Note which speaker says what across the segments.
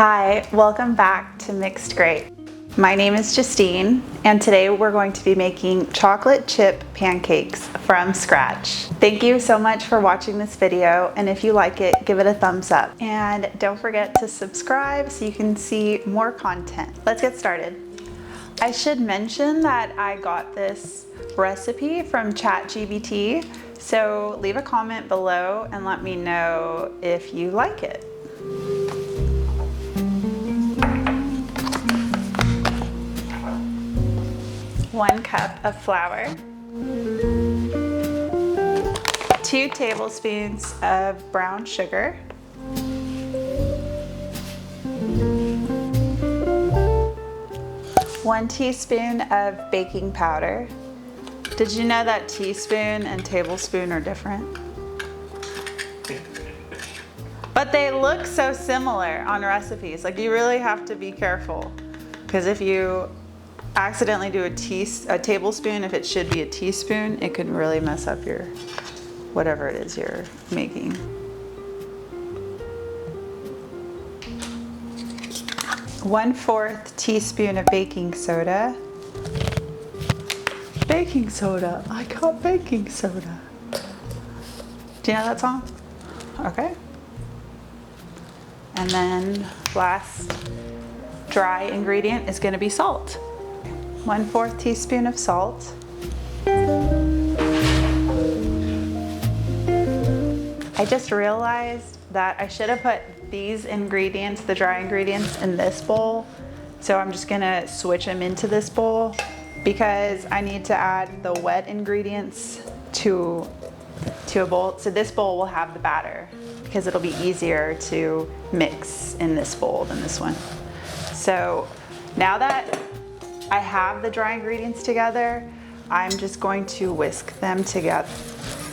Speaker 1: Hi, welcome back to Mixed Grape. My name is Justine, and today we're going to be making chocolate chip pancakes from scratch. Thank you so much for watching this video, and if you like it, give it a thumbs up. And don't forget to subscribe so you can see more content. Let's get started. I should mention that I got this recipe from ChatGPT, so leave a comment below and let me know if you like it. One cup of flour, 2 tablespoons of brown sugar, 1 teaspoon of baking powder. Did you know that teaspoon and tablespoon are different? But they look so similar on recipes. Like, you really have to be careful, because if you accidentally do a tablespoon, if it should be a teaspoon, it could really mess up your whatever it is you're making. One-fourth teaspoon of baking soda. Baking soda, I got baking soda. Do you know that song? Okay. And then last dry ingredient is going to be salt. 1/4 teaspoon of salt. I just realized that I should have put these ingredients, the dry ingredients, in this bowl. So I'm just gonna switch them into this bowl because I need to add the wet ingredients to a bowl. So this bowl will have the batter because it'll be easier to mix in this bowl than this one. So now that I have the dry ingredients together, I'm just going to whisk them together,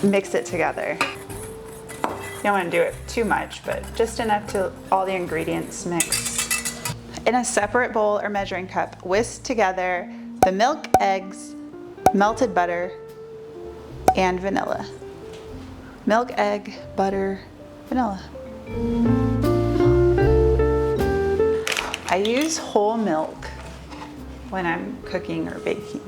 Speaker 1: mix it together. You don't want to do it too much, but just enough to all the ingredients mix. In a separate bowl or measuring cup, whisk together the milk, eggs, melted butter, and vanilla. Milk, egg, butter, vanilla. I use whole milk when I'm cooking or baking.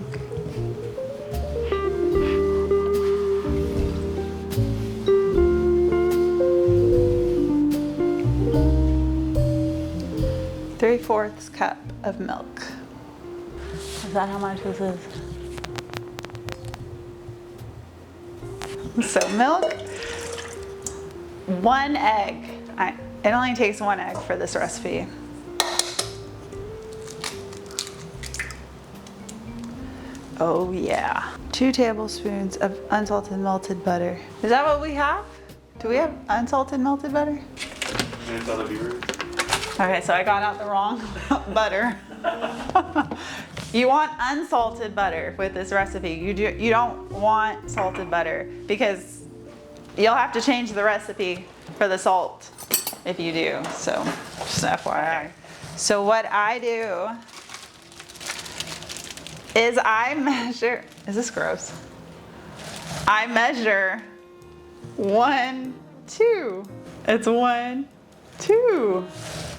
Speaker 1: Three-fourths cup of milk. Is that how much this is? So milk, 1 egg. It only takes 1 egg for this recipe. Oh yeah. 2 tablespoons of unsalted melted butter. Is that what we have? Do we have unsalted melted butter? Okay, so I got out the wrong butter. You want unsalted butter with this recipe. You don't want salted butter because you'll have to change the recipe for the salt if you do. So just FYI. So what I do is I measure, is this gross? I measure 1, 2. It's 1, 2.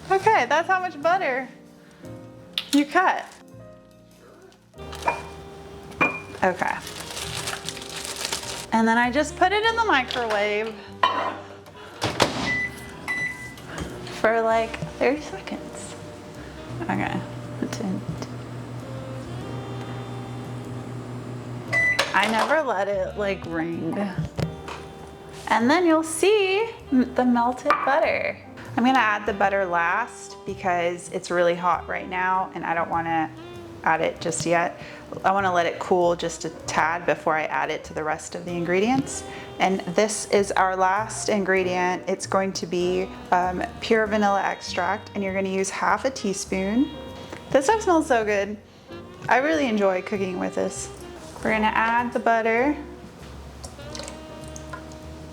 Speaker 1: Okay, that's how much butter you cut. Okay. And then I just put it in the microwave for like 30 seconds. Okay. I never let it like ring. And then you'll see the melted butter. I'm gonna add the butter last because it's really hot right now and I don't wanna add it just yet. I wanna let it cool just a tad before I add it to the rest of the ingredients. And this is our last ingredient. It's going to be pure vanilla extract, and you're gonna use 1/2 teaspoon. This stuff smells so good. I really enjoy cooking with this. We're gonna add the butter,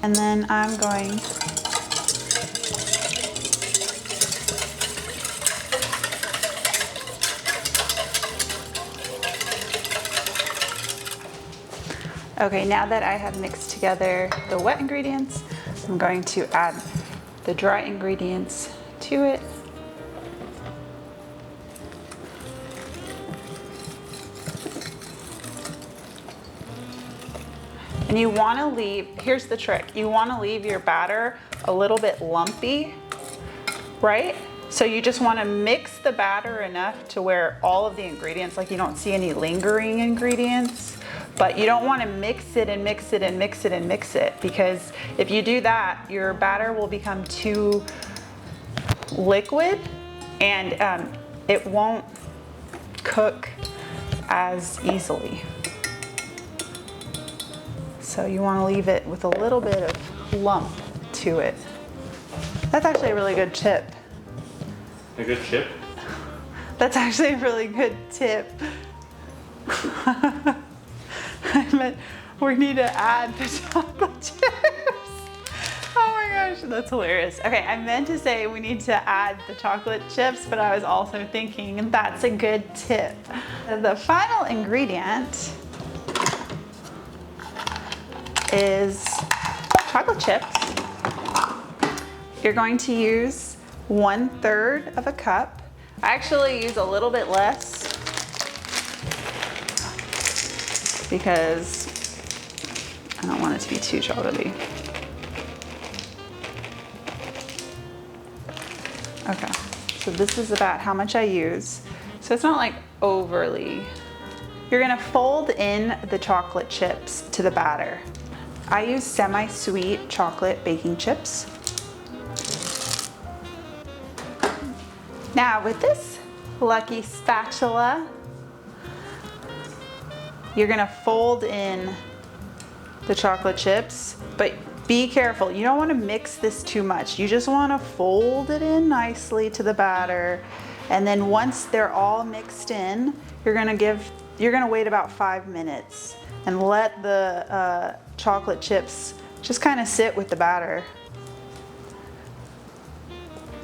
Speaker 1: and then I'm going Okay, now that I have mixed together the wet ingredients, I'm going to add the dry ingredients to it. And you wanna leave, here's the trick, you wanna leave your batter a little bit lumpy, right? So you just wanna mix the batter enough to where all of the ingredients, like you don't see any lingering ingredients, but you don't wanna mix it and mix it and mix it and mix it, because if you do that, your batter will become too liquid and it won't cook as easily. So you want to leave it with a little bit of lump to it. That's actually a really good tip.
Speaker 2: A good chip?
Speaker 1: That's actually a really good tip. I meant we need to add the chocolate chips. Oh my gosh, that's hilarious. Okay, I meant to say we need to add the chocolate chips, but I was also thinking that's a good tip. The final ingredient is chocolate chips. You're going to use 1/3 of a cup. I actually use a little bit less because I don't want it to be too chocolatey. Okay, so this is about how much I use. So it's not like overly. You're gonna fold in the chocolate chips to the batter. I use semi-sweet chocolate baking chips. Now with this lucky spatula, you're gonna fold in the chocolate chips, but be careful. You don't wanna mix this too much. You just wanna fold it in nicely to the batter. And then once they're all mixed in, you're gonna wait about 5 minutes and let the chocolate chips just kind of sit with the batter.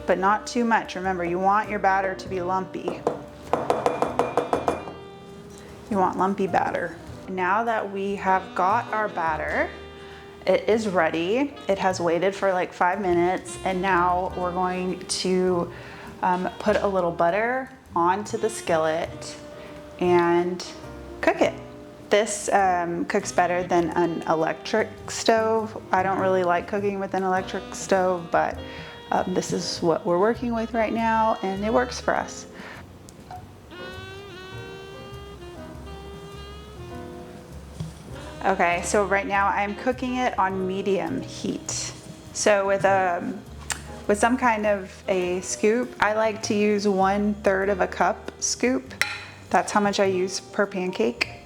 Speaker 1: But not too much. Remember, you want your batter to be lumpy. You want lumpy batter. Now that we have got our batter, it is ready. It has waited for like 5 minutes, and now we're going to put a little butter onto the skillet and cook it. This cooks better than an electric stove. I don't really like cooking with an electric stove, but this is what we're working with right now, and it works for us. Okay, so right now I'm cooking it on medium heat. So with some kind of a scoop, I like to use 1/3 of a cup scoop. That's how much I use per pancake.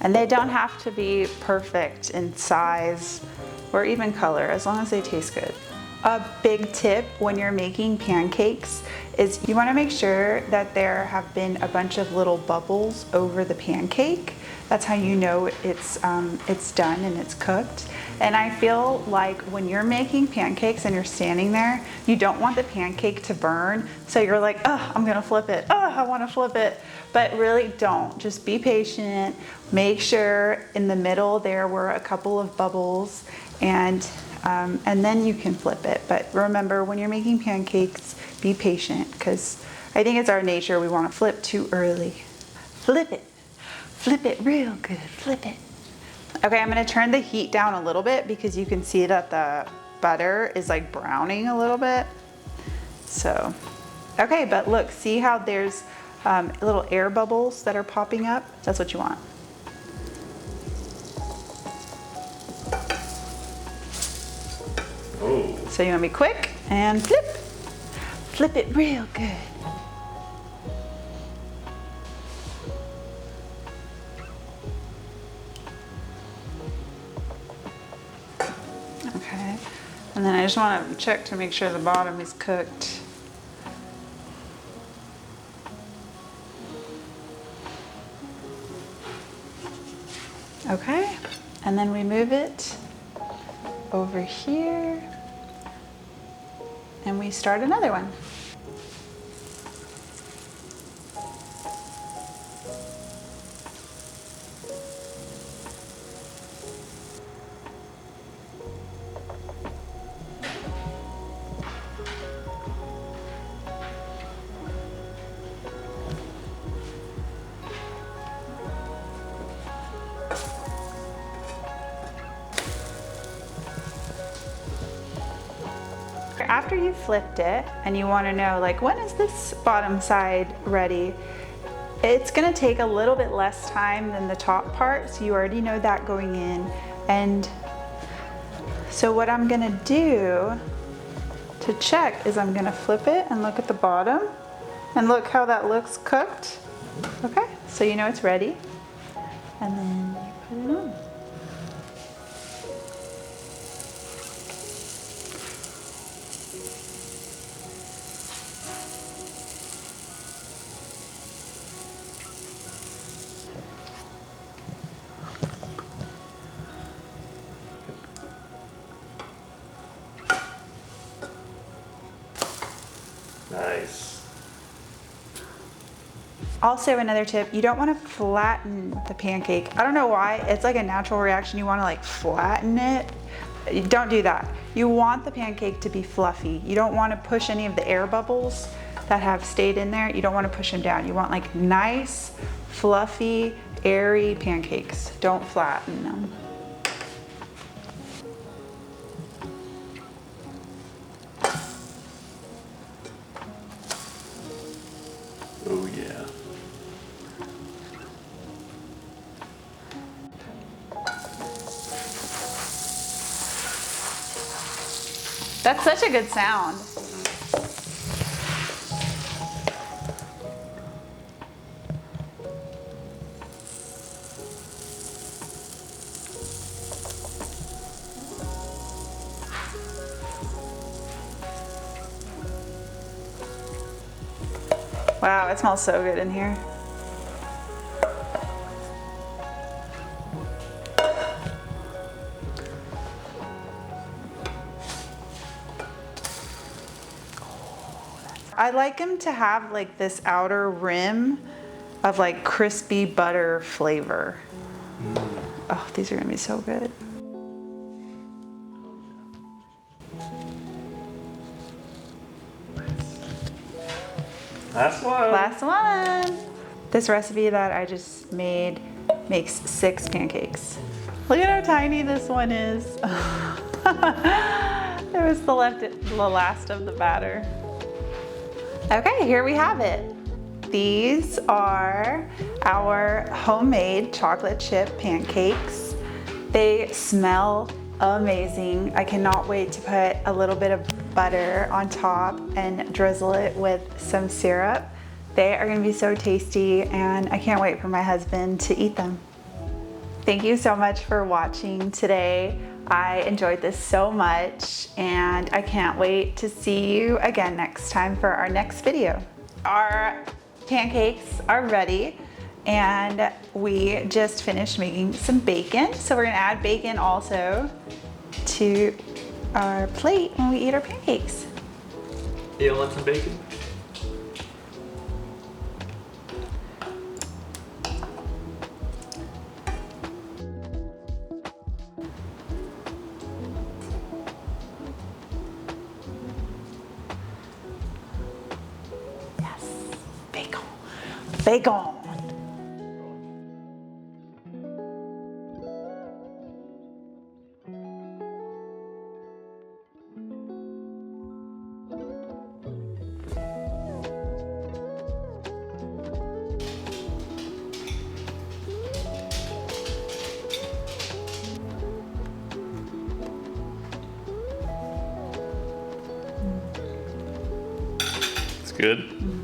Speaker 1: And they don't have to be perfect in size or even color, as long as they taste good. A big tip when you're making pancakes is you want to make sure that there have been a bunch of little bubbles over the pancake. That's how you know it's done and it's cooked. And I feel like when you're making pancakes and you're standing there, you don't want the pancake to burn. So you're like, oh, I'm gonna flip it. Oh, I wanna flip it. But really don't, just be patient. Make sure in the middle there were a couple of bubbles, and then you can flip it. But remember, when you're making pancakes, be patient, because I think it's our nature, we wanna flip too early. Flip it real good, flip it. Okay, I'm gonna turn the heat down a little bit because you can see that the butter is like browning a little bit. So, okay, but look, see how there's little air bubbles that are popping up? That's what you want.
Speaker 2: Oh.
Speaker 1: So you wanna be quick and flip. Flip it real good. Okay, and then I just want to check to make sure the bottom is cooked. Okay, and then we move it over here and we start another one. after you flipped it and you want to know like when is this bottom side ready, it's going to take a little bit less time than the top part, so you already know that going in. And so what I'm going to do to check is I'm going to flip it and look at the bottom and look how that looks cooked. Okay, so you know it's ready, and then you put it on.
Speaker 2: Nice.
Speaker 1: Also, another tip, you don't want to flatten the pancake. I don't know why, it's like a natural reaction. You want to like flatten it. Don't do that. You want the pancake to be fluffy. You don't want to push any of the air bubbles that have stayed in there. You don't want to push them down. You want like nice, fluffy, airy pancakes. Don't flatten them.
Speaker 2: Oh yeah.
Speaker 1: That's such a good sound. Wow, it smells so good in here. I like them to have like this outer rim of like crispy butter flavor. Oh, these are gonna be so good.
Speaker 2: Last one.
Speaker 1: Last one. This recipe that I just made makes 6 pancakes. Look at how tiny this one is. There was the last of the batter. Okay, here we have it. These are our homemade chocolate chip pancakes. They smell amazing. I cannot wait to put a little bit of butter on top and drizzle it with some syrup. They are gonna be so tasty, and I can't wait for my husband to eat them. Thank you so much for watching today. I enjoyed this so much, and I can't wait to see you again next time for our next video. Our pancakes are ready, and we just finished making some bacon. So we're gonna add bacon also to our plate when we eat our pancakes.
Speaker 2: You want some bacon?
Speaker 1: Yes, bacon, bacon.
Speaker 2: It's good.